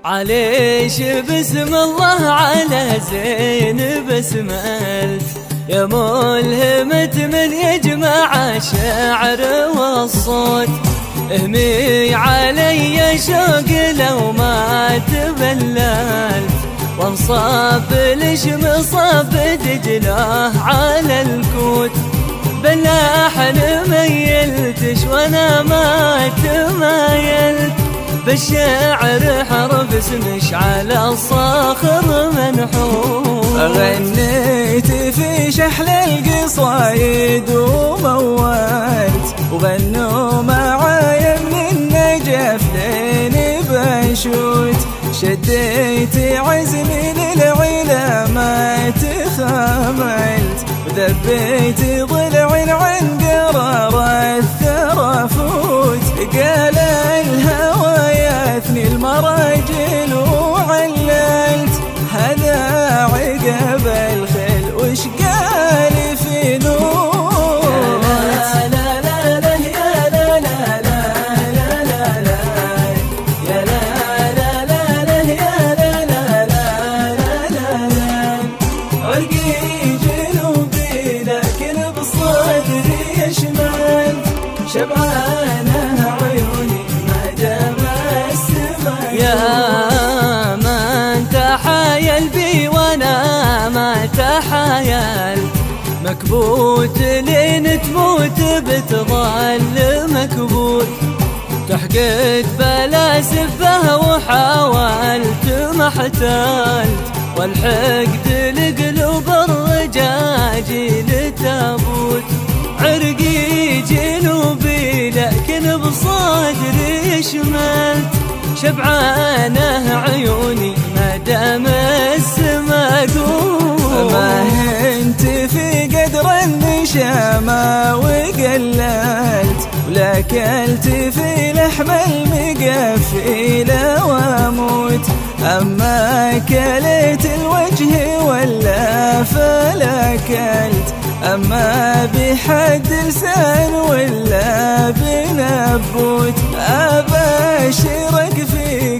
عليش بسم الله على زين بسملت يا ملهمة من يجمع الشعر والصوت. اهمي علي شوق لو ما تبللت وانصاب لشم صاب دجله على الكوت. بلحن ميلتش وانا ما تمايلت بالشعر حرف اسمش على الصاخر منحوت. غنيت في شحل القصايد وموالت وغنوا معايا من النجف لين بنشوت. شديت عزمي للعلا ما تخاملت وذبيت ضلع عن قرار الثرى فوت. قال الهوى يثني المراجل وعللت هذا عقب الخيل وش قال في نور. يا لا لا لا يا لا لا لا لا لا يا لا لا لا لا يا لا لا لا لا لا. عرقي جنوبي لكن بصدري يشمل شبعانه عيوني ما دام السماء. يا من تحايل بي وانا ما تحايلت مكبوت لين تموت بتظل مكبوت. تحقد بلا سبه وحاولت ما احتلت والحقد لقلوب الرجاجيل تابوت. عرقي جنوبي لكن بصدري شملت شبعانه عيوني ما دام السما قوت. ما هنت في قدر النشامة وقللت ولا كلت في لحم المقفيلة واموت. أما كليت الوجه ولا فلا كلت أما بحد لسان ولا بنبوت. أبشرك في